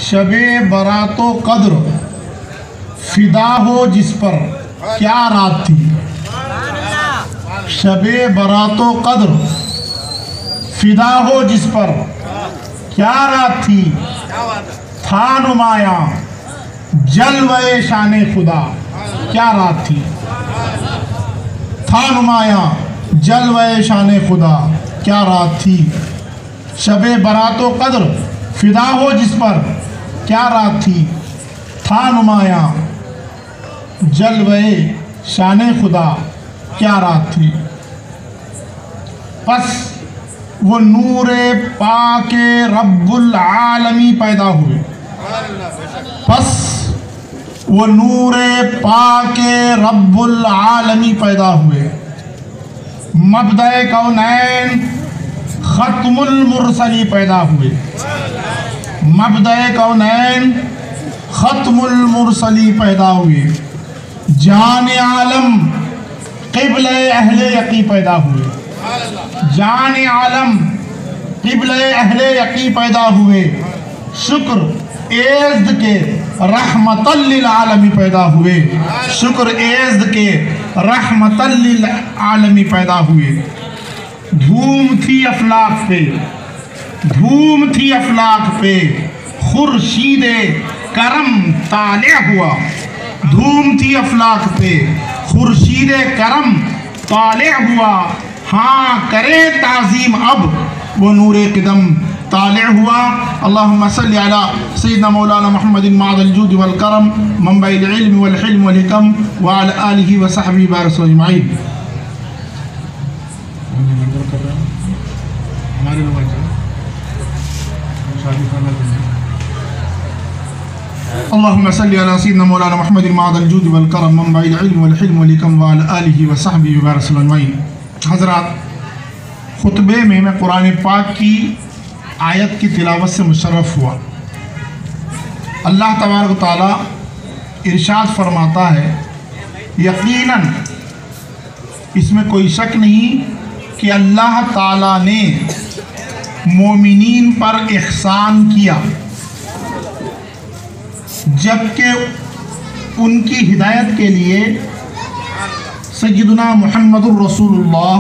شب برات و قدر فدا ہو جس پر کیا رات تھی. شب برات و قدر فدا ہو جس پر کیا رات تھی. تھا نمایاں جلوہ شان خدا کیا رات تھی. تھا نمایاں جلوہ شان خدا کیا رات تھی. شب برات و قدر فدا ہو جس پر کیا رات تھی. تھا نمایاں جلوہ شان خدا کیا رات تھی. پس وہ نور پاک رب العالمی پیدا ہوئے. پس وہ نور پاک رب العالمی پیدا ہوئے. مبدأ کونین ختم المرسلی پیدا ہوئے. مبدأ کونین ختم المرسلی پیدا ہوئے. جان عالم قبلہ اہل یقی پیدا ہوئے. جان عالم قبلہ اہل یقی پیدا ہوئے. شکر ایزد کے رحمت للعالمی پیدا ہوئے. شکر ایزد کے رحمت للعالمی پیدا ہوئے. دھوم تھی افلاک پہ دھوم تھی افلاک پہ خورشید کرم طالع ہوا. دھوم تھی افلاک پہ خورشید کرم طالع ہوا. ہاں کرے تعظیم اب وہ نور قدم طالع ہوا. اللہم صلی علی سیدنا مولانا محمد معد الجود والکرم منبع العلم والحلم والحکم وعلی آلہ وصحبہ بارک اجمعین. اللہم صلی علی سیدنا مولانا محمد معد الجود والکرم منبع العلم والحلم والحکم وعلی آلہ وصحبہ بارک اجمعین. حضرات، خطبے میں قرآن پاک کی آیت کی تلاوت سے مشرف ہوا. اللہ تبارک و تعالیٰ ارشاد فرماتا ہے یقیناً اس میں کوئی شک نہیں کہ اللہ تعالیٰ نے مومنین پر احسان کیا جبکہ ان کی ہدایت کے لیے سیدنا محمد الرسول اللہ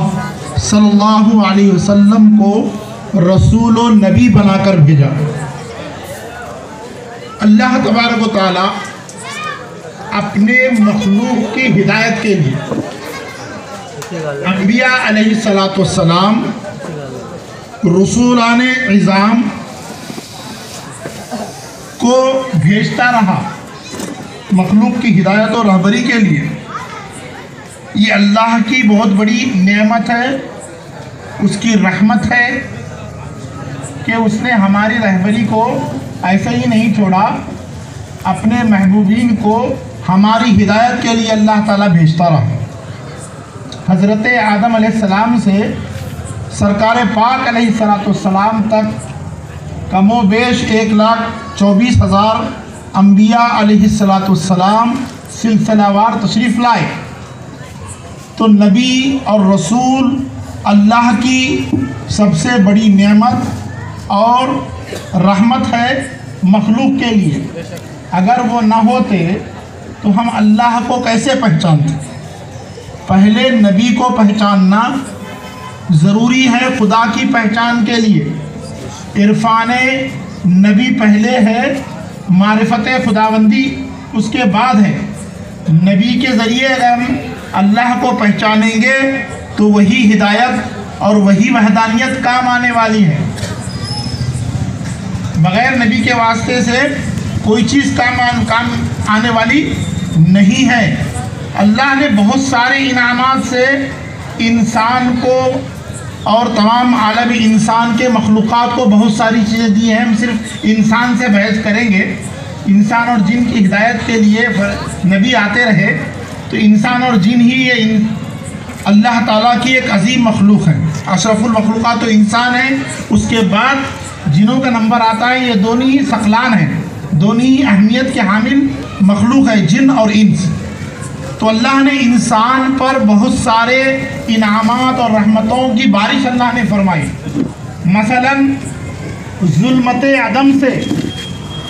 صلی اللہ علیہ وسلم کو رسول و نبی بنا کر بھیجا. اللہ تبارک و تعالیٰ اپنے مخلوق کی ہدایت کے لیے انبیاء علیہ السلام رسولان عظام کو بھیجتا رہا مخلوق کی ہدایت اور رہبری کے لیے. یہ اللہ کی بہت بڑی نعمت ہے، اس کی رحمت ہے کہ اس نے ہماری رہبری کو ایسے ہی نہیں چھوڑا. اپنے محبوبین کو ہماری ہدایت کے لیے اللہ تعالیٰ بھیجتا رہا. حضرت آدم علیہ السلام سے سرکار پاک علیہ السلام تک کم و بیش 1,24,000 انبیاء علیہ السلام سلسلہ وار تشریف لائے. تو نبی اور رسول اللہ کی سب سے بڑی نعمت اور رحمت ہے مخلوق کے لیے. اگر وہ نہ ہوتے تو ہم اللہ کو کیسے پہچانتے؟ پہلے نبی کو پہچاننا ضروری ہے خدا کی پہچان کے لیے. عرفان نبی پہلے ہے، معرفت خداوندی اس کے بعد ہے. نبی کے ذریعے اگر ہم اللہ کو پہچانیں گے تو وہی ہدایت اور وہی وحدانیت کام آنے والی ہے. بغیر نبی کے واسطے سے کوئی چیز کام آنے والی نہیں ہے. اللہ نے بہت سارے انعامات سے انسان کو اور تمام عالم انسان کے مخلوقات کو بہت ساری چیزیں دی ہیں. ہم صرف انسان سے بحث کریں گے. انسان اور جن کی ہدایت کے لیے نبی آتے رہے تو انسان اور جن ہی یہ اللہ تعالیٰ کی ایک عظیم مخلوق ہے. اشرف المخلوقات تو انسان ہے، اس کے بعد جنوں کا نمبر آتا ہے. یہ دونوں ہی ثقلان ہیں، دونوں ہی اہمیت کے حامل مخلوق ہے، جن اور انس. تو اللہ نے انسان پر بہت سارے انعامات اور رحمتوں کی بارش اللہ نے فرمائی. مثلا ظلمت عدم سے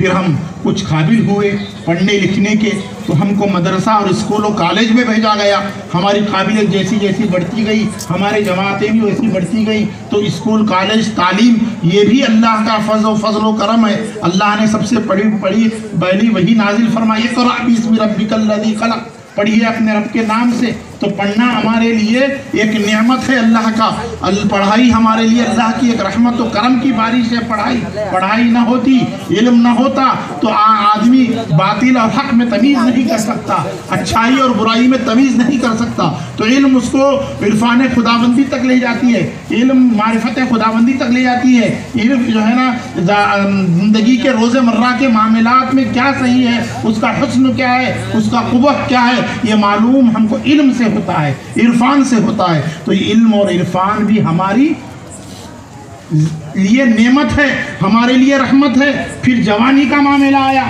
پھر ہم کچھ قابل ہوئے پڑھنے لکھنے کے تو ہم کو مدرسہ اور اسکول و کالج میں بھیجا گیا. ہماری قابلیت جیسی جیسی بڑھتی گئی، ہماری جماعتیں بھی ویسی بڑھتی گئی، تو اسکول کالج تعلیم یہ بھی اللہ کا فضل و کرم ہے. اللہ نے سب سے پہلی وہی نازل فرمائی اقرأ باسم ربک الذی خلق، پڑھیے اپنے رب کے نام سے. تو پڑھنا ہمارے لیے ایک نعمت ہے اللہ کا. پڑھائی ہمارے لیے اللہ کی ایک رحمت و کرم کی بارش ہے. پڑھائی نہ ہوتی، علم نہ ہوتا تو آدمی باطل اور حق میں تمیز نہیں کر سکتا، اچھائی اور برائی میں تمیز نہیں کر سکتا. تو علم اس کو عرفان خداوندی تک لے جاتی ہے، علم معرفت خداوندی تک لے جاتی ہے. علم جو ہے نا زندگی کے روز مرہ کے معاملات میں کیا صحیح ہے، اس کا حسن کیا ہے، اس کا قبح کیا ہے، یہ معلوم ہم کو علم سے ہوتا ہے، عرفان سے ہوتا ہے. تو یہ علم اور عرفان بھی ہماری لیے نعمت ہے، ہمارے لیے رحمت ہے. پھر جوانی کا معاملہ آیا،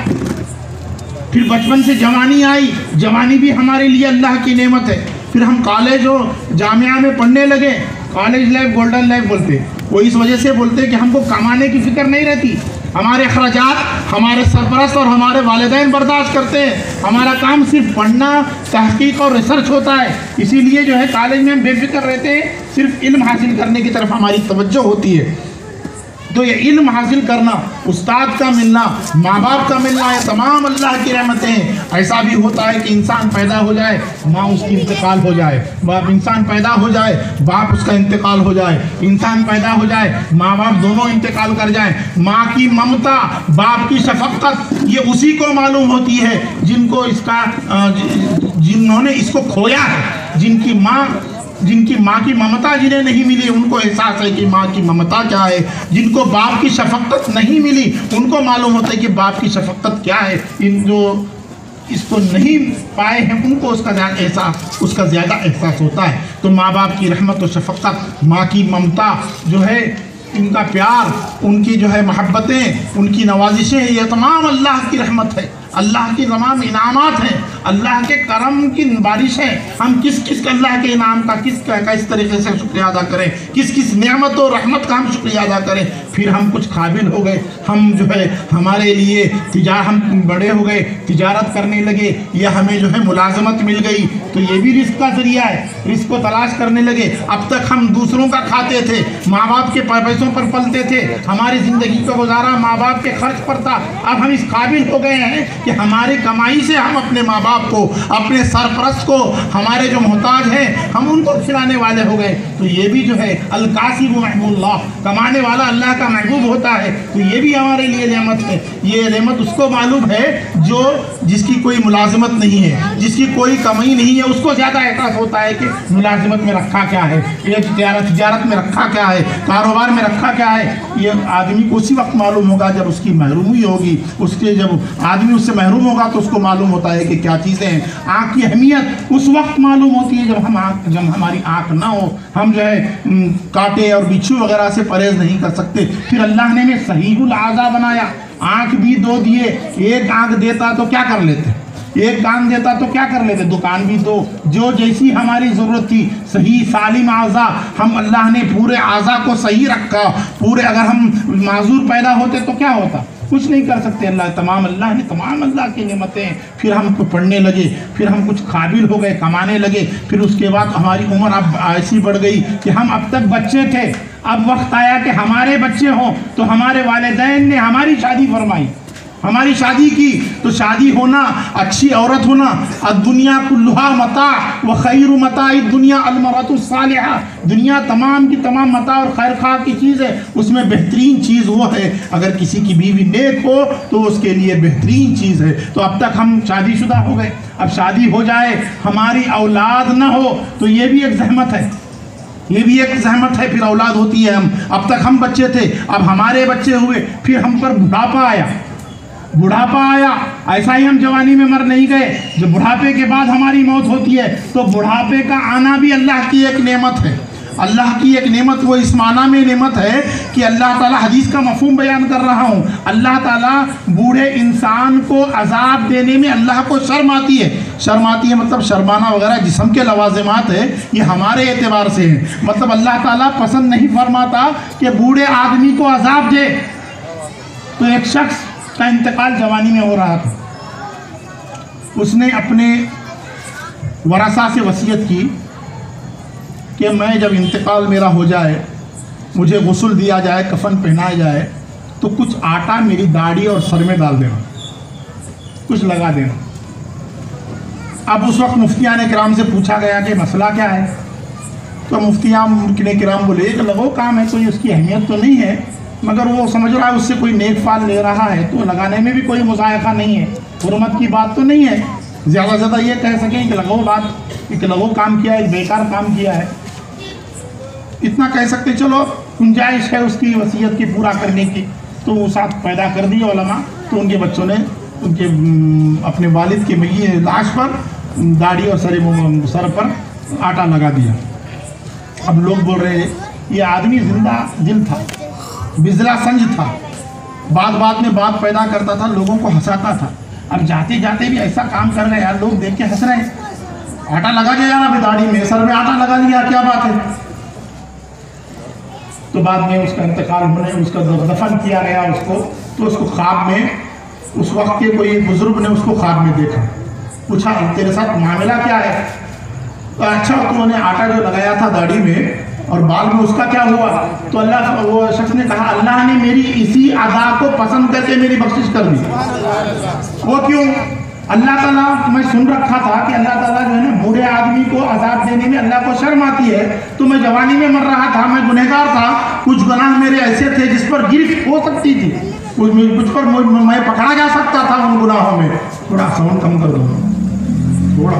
پھر بچپن سے جوانی آئی، جوانی بھی ہمارے لیے اللہ کی نعمت ہے. پھر ہم کالج اور جامعہ میں پڑھنے لگے. کالج لائف گولڈن لائف بولتے، وہ اس وجہ سے بولتے کہ ہم کو کمانے کی فکر نہیں رہتی. ہمارے اخراجات ہمارے سرپرست اور ہمارے والدین برداشت کرتے ہیں. ہمارا کام صرف پڑھنا، تحقیق اور ریسرچ ہوتا ہے. اسی لیے جو ہے کالج میں ہم بے فکر رہتے ہیں، صرف علم حاصل کرنے کی طرف ہماری توجہ ہوتی ہے. تو یہ علم حاصل کرنا، استاد کا ملنا، ماں باپ کا ملنا، یہ تمام اللہ کی رحمتیں ہیں. ایسا بھی ہوتا ہے کہ انسان پیدا ہو جائے، ماں اس کی انتقال ہو جائے. انسان پیدا ہو جائے، باپ اس کا انتقال ہو جائے. انسان پیدا ہو جائے، ماں باپ دونوں انتقال کر جائیں. ماں کی ممتا، باپ کی شفقت یہ اسی کو معلوم ہوتی ہے جنہوں نے اس کو کھویا ہے. جن کی ماں کی ممتا جنہیں نہیں ملی ان کو احساس ہے کہ ماں کی ممتا کیا ہے. جن کو باپ کی شفقت نہیں ملی ان کو معلوم ہوتا ہے کہ باپ کی شفقت کیا ہے. جو اس کو نہیں پائے ہیں ان کو اس کا زیادہ احساس ہوتا ہے. تو ماں باپ کی رحمت و شفقت، ماں کی ممتا جو ہے، ان کا پیار، ان کی جو ہے محبتیں، ان کی نوازشیں، یہ تمام اللہ کی رحمت ہے، اللہ کی تمام انعامات ہیں، اللہ کے کرم کی بارش ہے. ہم کس اللہ کے انعام کا کس طریقے سے شکریہ ادا کریں، کس نعمت و رحمت کا ہم شکریہ ادا کریں. پھر ہم کچھ قابل ہو گئے، ہم جو ہے ہمارے لیے ہم بڑے ہو گئے، تجارت کرنے لگے، یا ہمیں جو ہے ملازمت مل گئی، تو یہ بھی رزق کا ذریعہ ہے. رزق کو تلاش کرنے لگے. اب تک ہم دوسروں کا کھاتے تھے، ماں باپ کے پیسوں پر پلتے تھے، ہماری زندگی کا گزارا ماں باپ کے خرچ پر تھا. اب ہم اس قابل ہو گئے ہیں کہ ہماری کمائی سے ہم اپنے ماں باپ کو، اپنے سرپرست کو، ہمارے جو محتاج ہیں ہم ان کو کھلانے والے ہو گئے. تو یہ بھی جو ہے الکاسب محبوب اللہ، کمانے والا اللہ کا محبوب ہوتا ہے. تو یہ بھی ہمارے لیے نعمت ہے. یہ نعمت اس کو معلوم ہے جس کی کوئی ملازمت نہیں ہے، جس کی کوئی کمائی نہیں ہے، اس کو زیادہ احساس ہوتا ہے کہ ملازمت میں رکھا کیا ہے، یہ تجارت میں رکھا کیا ہے، کاروبار میں رکھا کیا ہے. یہ آدمی کو اسی وقت معلوم ہوگا جب اس کی محرومی ہوگی. جب آدمی اس سے محروم ہوگا تو اس کو معلوم ہوتا ہے کہ کیا چیزیں ہیں. آنکھ کی اہمیت اس وقت معلوم ہوتی ہے جب ہماری آنکھ نہ ہو، ہم جو ہے کانٹے اور بچھو وغیرہ سے پرہیز نہیں کر سکتے. پھر اللہ نے ہمیں صحیح الاعضاء بنایا. آنکھ بھی دو دیے. ایک آنکھ دیتا تو کیا کر لیتے، ایک کان دیتا تو کیا کر لیتے، دکان بھی دو. جو جیسی ہماری ضرورت تھی، صحیح سالم اعضاء، ہم اللہ نے پورے اعضاء کو صحیح رکھا. اگر ہم معذور پیدا ہوتے تو کیا ہوتا، کچھ نہیں کر سکتے. اللہ نے تمام اللہ کی نعمتیں. پھر ہم کو پڑھنے لگے، پھر ہم کچھ قابل ہو گئے، کمانے لگے. پھر اس کے بعد ہماری عمر اب ایسی بڑھ گئی کہ ہم اب تک بچے تھے، اب وقت آیا کہ ہمارے بچے ہوں. تو ہمارے والدین نے ہماری شادی فرمائی، ہماری شادی کی. تو شادی ہونا، اچھی عورت ہونا، الدنیا کلھا متاع وخیر متاع الدنیا المرأۃ الصالحہ. دنیا تمام کی تمام متاع اور خیر خواہ کی چیز ہے، اس میں بہترین چیز وہ ہے اگر کسی کی بیوی نیک ہو تو اس کے لیے بہترین چیز ہے. تو اب تک ہم شادی شدہ ہو گئے. اب شادی ہو جائے، ہماری اولاد نہ ہو تو یہ بھی ایک زحمت ہے، یہ بھی ایک زحمت ہے. پھر اولاد ہوتی ہے. اب تک ہم بچے تھے، اب ہمارے بچے ہوئے. پھر ہم پر بڑھاپا آیا. ایسا ہی ہم جوانی میں مر نہیں گئے. جو بڑھاپے کے بعد ہماری موت ہوتی ہے، تو بڑھاپے کا آنا بھی اللہ کی ایک نعمت ہے. اللہ کی ایک نعمت وہ اس معنی میں نعمت ہے کہ اللہ تعالیٰ، حدیث کا مفہوم بیان کر رہا ہوں، اللہ تعالیٰ بوڑھے انسان کو عذاب دینے میں اللہ کو شرم آتی ہے. شرم آتی ہے مطلب شرمانا وغیرہ جسم کے لوازمات ہے، یہ ہمارے اعتبار سے ہیں. مطلب اللہ تعالیٰ پسند نہیں فرماتا کہ بوڑھے آدمی کو عذاب دے. تو ایک شخص کا انتقال جوانی میں ہو رہا تھا. اس نے اپنے ورثہ سے وصیت کی کہ میں جب انتقال میرا ہو جائے، مجھے غسل دیا جائے، کفن پہنایا جائے، تو کچھ آٹا میری داڑھی اور سر میں ڈال دینا، کچھ لگا دینا. اب اس وقت مفتیان کرام سے پوچھا گیا کہ مسئلہ کیا ہے؟ تو مفتیان کرام بولے کہ لگو کام ہے، کوئی اس کی اہمیت تو نہیں ہے، مگر وہ سمجھ رہا ہے اس سے کوئی نیک فال لے رہا ہے تو لگانے میں بھی کوئی مذائقہ نہیں ہے، حرمت کی بات تو نہیں ہے. زیادہ سے زیادہ یہ کہہ سکیں کہ لگو بات، کہ لگو کام کیا ہے، بیکار کام کیا ہے، اتنا کہہ سکتے. چلو گنجائش ہے اس کی وصیت کی پورا کرنے کی، تو وہ ساتھ پیدا کر دی علماء. تو ان کے بچوں نے ان کے اپنے والد کے لاش پر داڑھی اور سر پر آٹا لگا دیا. اب لوگ بول رہے ہیں یہ آدمی زندہ دل تھا، بزلا سنج تھا، بات میں بات پیدا کرتا تھا، لوگوں کو ہنساتا تھا. اب جاتے جاتے بھی ایسا کام کر گیا، لوگ دیکھ کے ہنس رہے ہیں. آٹا لگا کے جانا بھی داڑھی میں، سر میں آٹا لگا لیا، کیا بات ہے؟ تو بعد میں اس کا انتقال ہونے، اس کا دفن کیا گیا اس کو. تو اس کو خواب میں، اس وقت کے کوئی بزرگ نے اس کو خواب میں دیکھا، پوچھا تیرے ساتھ معاملہ کیا ہے؟ تو اچھا تو انہیں آٹا جو لگایا تھا داڑھی میں اور بال میں، اس کا کیا ہوا؟ تو وہ شخص نے کہا اللہ نے میری اسی ادا کو پسند کر کے میری بخشش کر دی. وہ کیوں؟ اللہ تعالیٰ، میں سن رکھا تھا کہ اللہ تعالیٰ جو ہے نا بوڑھے آدمی کو عذاب دینے میں اللہ کو شرم آتی ہے. تو میں جوانی میں مر رہا تھا، میں گنہگار تھا، کچھ گناہ میرے ایسے تھے جس پر گرفت ہو سکتی تھی، کچھ پر میں پکڑا جا سکتا تھا ان گناہوں میں. تھوڑا ساؤنڈ کم کر دو تھوڑا.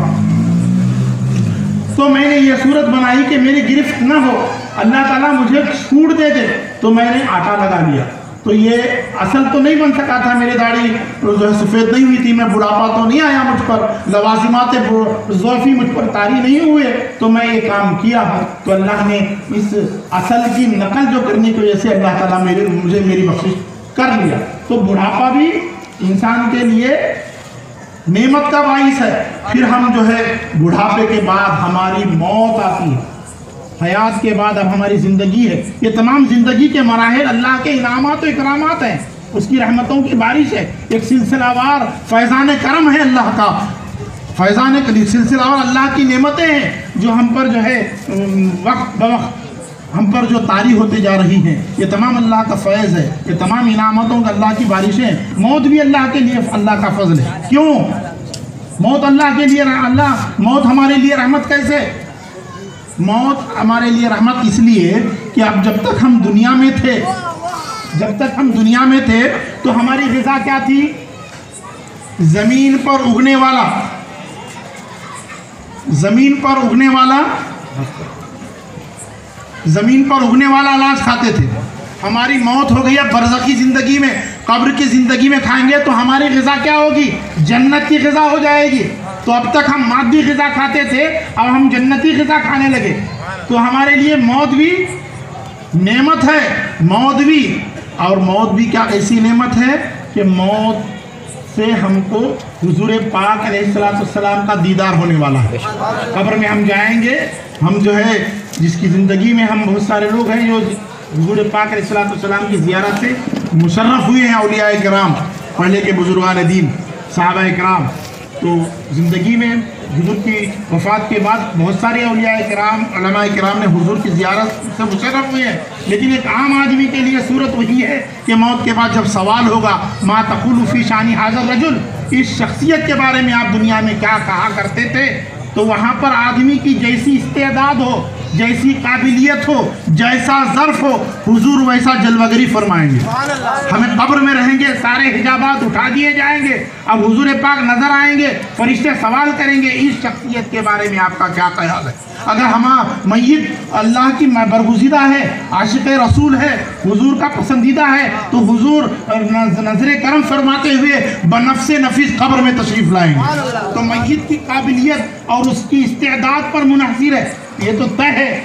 تو میں نے یہ صورت بنائی کہ میری گرفت نہ ہو، اللہ تعالیٰ مجھے چھوٹ دے دے، تو میں نے آٹا لگا لیا. تو یہ اصل تو نہیں بن سکا تھا، میری داڑھی جو ہے سفید نہیں ہوئی تھی، میں بڑھاپا تو نہیں آیا مجھ پر، لوازمات ضعفی مجھ پر طاری نہیں ہوئے، تو میں یہ کام کیا ہوں. تو اللہ نے اس اصل کی نقل جو کرنے کی وجہ سے اللہ تعالیٰ مجھے میری بخشش کر لیا. تو بڑھاپا بھی انسان کے لیے نعمت کا باعث ہے. پھر ہم جو ہے بڑھاپے کے بعد ہماری موت آتی ہے، حیات کے بعد اب ہماری زندگی ہے. یہ تمام زندگی کے مراحل اللہ کے انعامات و اکرامات ہیں، اس کی رحمتوں کی بارش ہے، ایک سلسلہ وار فیضان کرم ہے اللہ کا. فیضان سلسلہ وار اللہ کی نعمتیں ہیں جو ہم پر جو ہے وقت بوقت ہم پر جو طاری ہوتے جا رہی ہیں. یہ تمام اللہ کا فیض ہے، یہ تمام انعامتوں کا اللہ کی بارشیں. موت بھی اللہ کے لیے اللہ کا فضل ہے. کیوں؟ موت اللہ کے لیے، موت ہمارے لیے رحمت کیسے؟ موت ہمارے لیے رحمت اس لیے کہ اب جب تک ہم دنیا میں تھے تو ہماری غذا کیا تھی؟ زمین پر اگنے والا اناج کھاتے تھے. ہماری موت ہو گئی ہے برزخی زندگی میں، قبر کی زندگی میں کھائیں گے تو ہماری غذا کیا ہوگی؟ جنت کی غذا ہو جائے گی. تو اب تک ہم مادی غذا کھاتے تھے، اب ہم جنتی غذا کھانے لگے. تو ہمارے لیے موت بھی نعمت ہے. موت بھی کیا ایسی نعمت ہے کہ موت سے ہم کو حضور پاک علیہ السلام کا دیدار ہونے والا ہے. قبر میں ہم جائیں گے، ہم جو ہے جس کی زندگی میں ہم بہت سارے لوگ ہیں جو حضور پاک علیہ السلام کی زیارت سے مشرف ہوئے ہیں، اولیاء کرام، پہلے کے بزرگان دین، صحابہ کرام. تو زندگی میں حضور کی وفات کے بعد بہت سارے اولیاء کرام، علماء کرام نے حضور کی زیارت سے مشرف ہوئے ہیں. لیکن ایک عام آدمی کے لیے صورت وہی ہے کہ موت کے بعد جب سوال ہوگا ما تقول فی شان ھذا الرجل، اس شخصیت کے بارے میں آپ دنیا میں کیا کہا کرتے تھے، تو وہاں پر آدمی کی جیسی استعداد ہو، جیسی قابلیت ہو، جیسا ظرف ہو، حضور ویسا جلوگری فرمائیں گے. ہمیں قبر میں رہیں گے، سارے حجابات اٹھا دیے جائیں گے، اب حضور پاک نظر آئیں گے، فرشتے سوال کریں گے اس شخصیت کے بارے میں آپ کا کیا خیال ہے. اگر ہم میت اللہ کی برگزیدہ ہے، عاشق رسول ہے، حضور کا پسندیدہ ہے، تو حضور نظر کرم فرماتے ہوئے بنفس نفیس قبر میں تشریف لائیں گے. تو میت کی قابلیت اور اس کی استعداد پر منحصر ہے. یہ تو طے ہے